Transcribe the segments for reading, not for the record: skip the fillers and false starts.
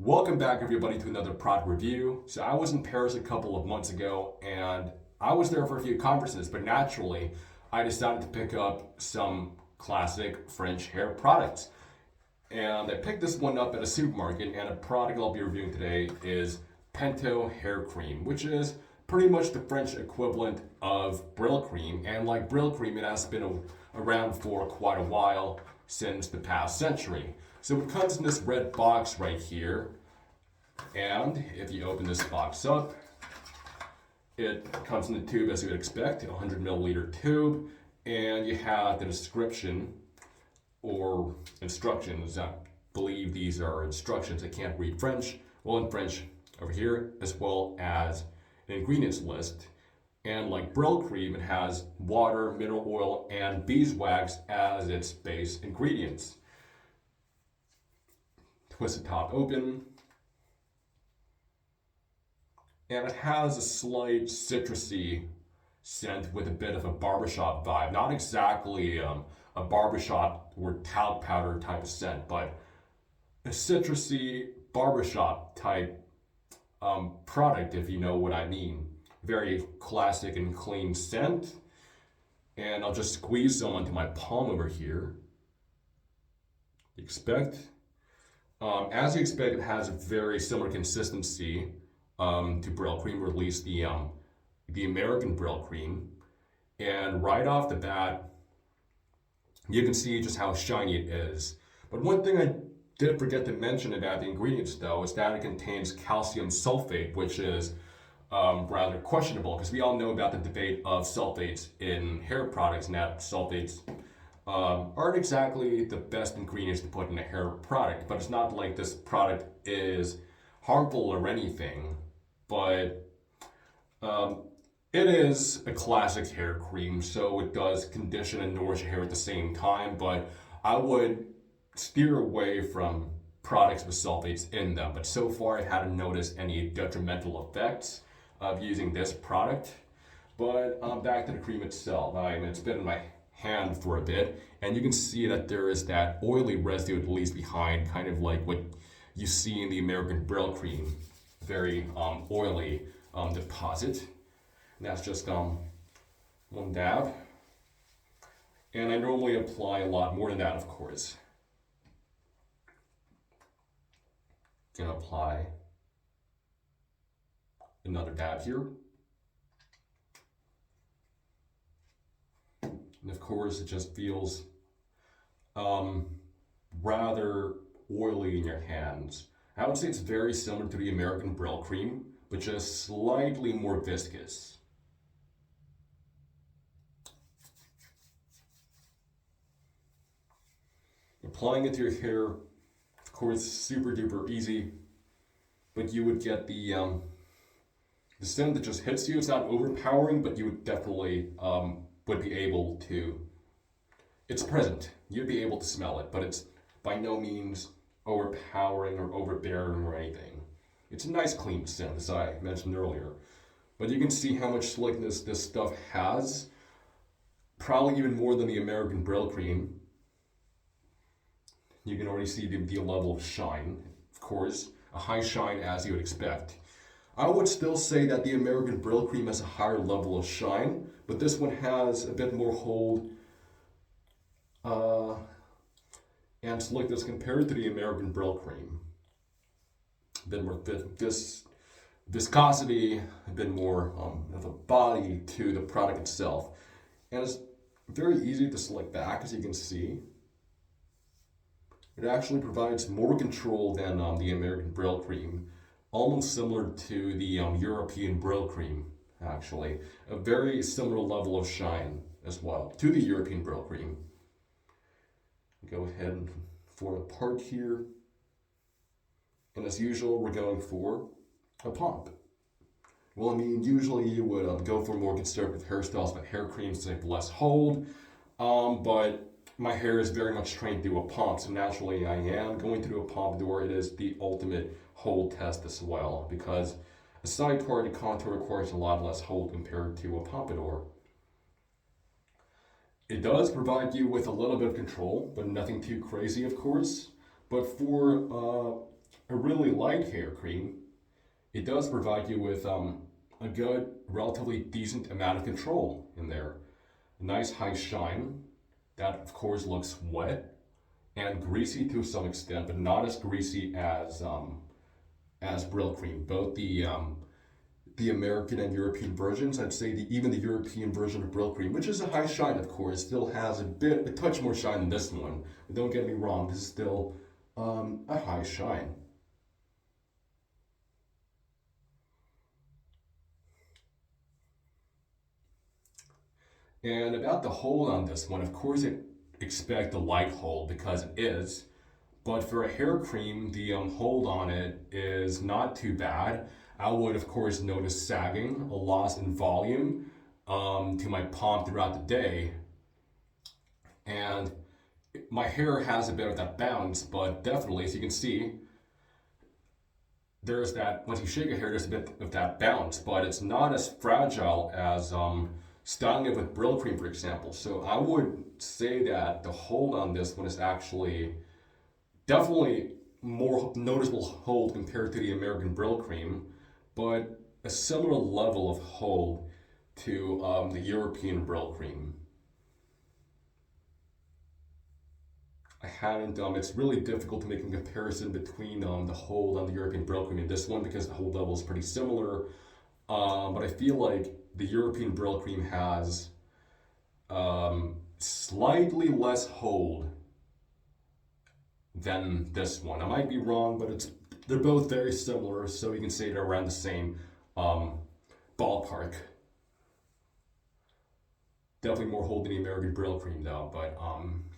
Welcome back, everybody, to another product review. So I was in Paris a couple of months ago, and I was there for a few conferences, but naturally, I decided to pick up some classic French hair products. And I picked this one up at a supermarket, and a product I'll be reviewing today is Pento hair cream, which is pretty much the French equivalent of Brill cream. And like Brill cream, it has been around for quite a while, since the past century. So it comes in this red box right here, and if you open this box up, it comes in a tube as you would expect, a 100 milliliter tube, and you have the description or instructions. I believe these are instructions. I can't read French. Well, in French over here, as well as an ingredients list. And like Brill cream, it has water, mineral oil, and beeswax as its base ingredients. Twist the top open, and it has a slight citrusy scent with a bit of a barbershop vibe. Not exactly a barbershop or talc powder type of scent, but a citrusy barbershop type product, if you know what I mean. Very classic and clean scent. And I'll just squeeze some onto my palm over here. As you expect, it has a very similar consistency to Brill cream, or at least the American Brill cream. And right off the bat, you can see just how shiny it is. But one thing I did forget to mention about the ingredients, though, is that it contains calcium sulfate, which is rather questionable, because we all know about the debate of sulfates in hair products, and that sulfates aren't exactly the best ingredients to put in a hair product. But it's not like this product is harmful or anything, but it is a classic hair cream, so it does condition and nourish your hair at the same time. But I would steer away from products with sulfates in them. But so far, I haven't noticed any detrimental effects of using this product. But back to the cream itself. It's been in my hand for a bit, and you can see that there is that oily residue that leaves behind, kind of like what you see in the American Brill cream. Very oily deposit. And that's just one dab. And I normally apply a lot more than that, of course. Gonna apply another dab here. And of course, it just feels rather oily in your hands. I would say it's very similar to the American Brill cream, but just slightly more viscous. Applying it to your hair, of course, super duper easy, but you would get the scent that just hits you. It's not overpowering, but you would definitely would be able to. It's present. You'd be able to smell it, but it's by no means overpowering or overbearing or anything. It's a nice clean scent, as I mentioned earlier. But you can see how much slickness this stuff has. Probably even more than the American Brill cream. You can already see the level of shine. Of course, a high shine as you would expect. I would still say that the American Brill cream has a higher level of shine, but this one has a bit more hold and slickness compared to the American Brill cream. A bit more viscosity, a bit more of a body to the product itself. And it's very easy to slick back, as you can see. It actually provides more control than the American Brill cream, almost similar to the European Brill cream, actually. A very similar level of shine as well to the European Brill cream. Go ahead and form a part here. And as usual, we're going for a pump. Well, I mean, usually you would go for more conservative hairstyles with hair creams to have less hold, but my hair is very much trained to do a pump, so naturally I am going to do a pompadour. It is the ultimate hold test as well, because a side part contour requires a lot less hold compared to a pompadour. It does provide you with a little bit of control, but nothing too crazy, of course. But for a really light hair cream, it does provide you with a good, relatively decent amount of control in there. A nice high shine that, of course, looks wet and greasy to some extent, but not as greasy as Brill Cream. Both the American and European versions, I'd say even the European version of Brill Cream, which is a high shine, of course, still has a touch more shine than this one. But don't get me wrong, this is still a high shine. And about the hold on this one, of course, expect a light hold because it is. But for a hair cream, the hold on it is not too bad. I would, of course, notice sagging, a loss in volume to my palm throughout the day. And my hair has a bit of that bounce, but definitely, as you can see, there's that, once you shake your hair, there's a bit of that bounce, but it's not as fragile as styling it with Brill Cream, for example. So I would say that the hold on this one is actually definitely more noticeable hold compared to the American Brill Cream, but a similar level of hold to the European Brill Cream. I haven't, it's really difficult to make a comparison between the hold on the European Brill Cream and this one because the hold level is pretty similar. But I feel like the European Brill Cream has slightly less hold than this one. I might be wrong, but they're both very similar, so you can say they're around the same ballpark. Definitely more hold than the American Brill Cream though, but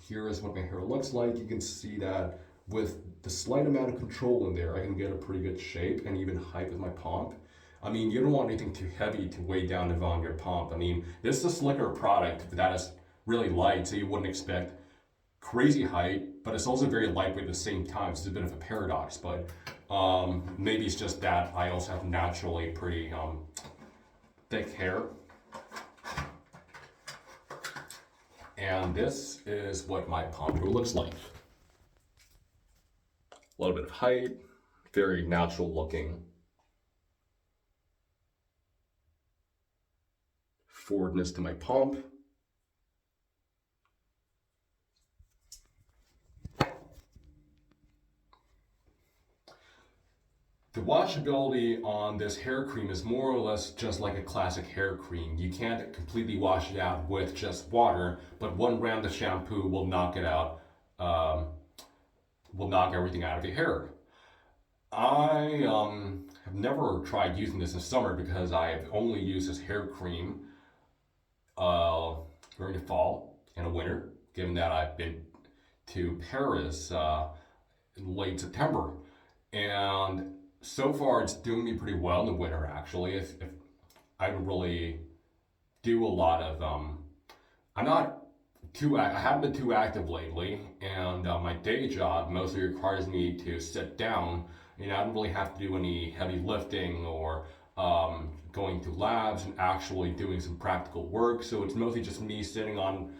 here is what my hair looks like. You can see that with the slight amount of control in there, I can get a pretty good shape and even height with my pomp. I mean, you don't want anything too heavy to weigh down the volume of your pomp. I mean, this is a slicker product that is really light, so you wouldn't expect crazy height, but it's also very lightweight at the same time. So it's a bit of a paradox, but maybe it's just that I also have naturally pretty thick hair. And this is what my pompadour looks like. A little bit of height, very natural looking. Forwardness to my pomp. The washability on this hair cream is more or less just like a classic hair cream. You can't completely wash it out with just water, but one round of shampoo will knock it out, will knock everything out of your hair. I have never tried using this in summer because I've only used this hair cream during the fall and the winter, given that I've been to Paris in late September. And so far, it's doing me pretty well in the winter, actually. If I don't really do a lot of, I'm not I haven't been too active lately, and my day job mostly requires me to sit down. You know, I don't really have to do any heavy lifting or going to labs and actually doing some practical work. So it's mostly just me sitting on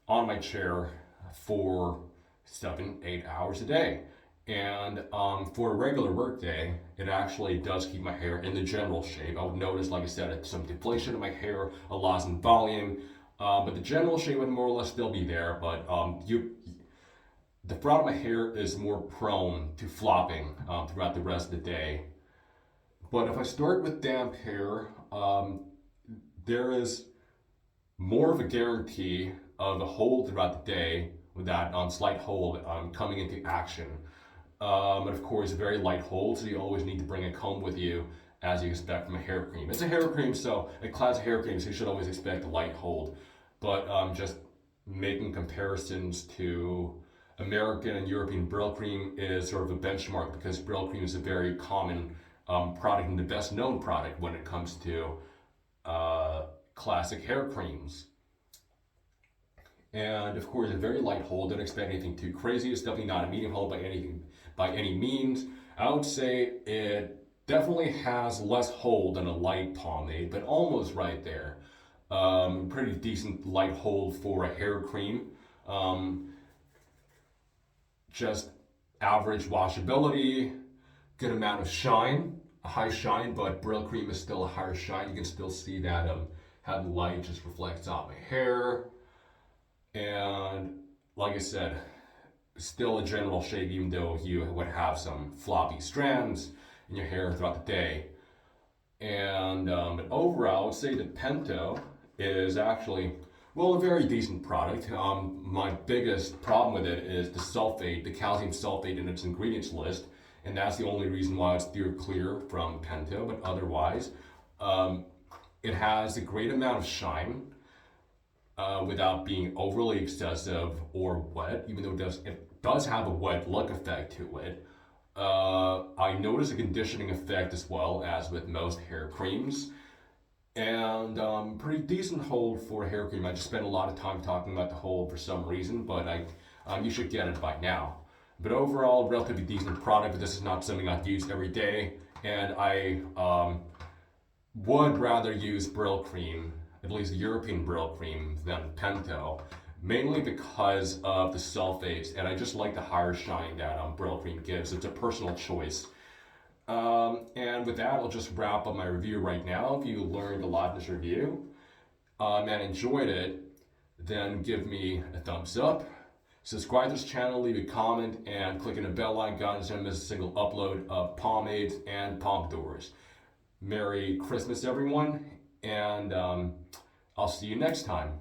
my chair for 7-8 hours a day. And for a regular work day, it actually does keep my hair in the general shape. I would notice, like I said, some deflation in my hair, a loss in volume, but the general shape would more or less still be there. But the front of my hair is more prone to flopping throughout the rest of the day. But if I start with damp hair, there is more of a guarantee of a hold throughout the day with that slight hold coming into action. And of course, a very light hold, so you always need to bring a comb with you as you expect from a hair cream. It's a hair cream, so a classic hair cream, so you should always expect a light hold. But just making comparisons to American and European Brill Cream is sort of a benchmark because Brill Cream is a very common product and the best known product when it comes to classic hair creams. And of course, a very light hold. Don't expect anything too crazy. It's definitely not a medium hold by any means. I would say it definitely has less hold than a light pomade, but almost right there. Pretty decent light hold for a hair cream. Just average washability. good amount of shine, a high shine, but Brill Cream is still a higher shine. You can still see that how the light just reflects off my hair. And like I said, still a general shade, even though you would have some floppy strands in your hair throughout the day. And but overall, I would say that Pento is actually, well, a very decent product. My biggest problem with it is the sulfate, the calcium sulfate in its ingredients list, and that's the only reason why it's steer clear from Pento. But otherwise, um, it has a great amount of shine without being overly excessive or wet, even though it does have a wet look effect to it. I notice a conditioning effect as well as with most hair creams, and pretty decent hold for a hair cream. I just spent a lot of time talking about the hold for some reason, but you should get it by now. But overall, relatively decent product, but this is not something I'd use every day, and I would rather use Brill cream, at least European Brill cream, than Pento, mainly because of the sulfates, and I just like the higher shine that Brill cream gives. It's a personal choice. And with that, I'll just wrap up my review right now. If you learned a lot in this review and enjoyed it, then give me a thumbs up. Subscribe to this channel, leave a comment, and click on the bell icon so you don't miss a single upload of Pomades and Pompadours. Merry Christmas, everyone, and I'll see you next time.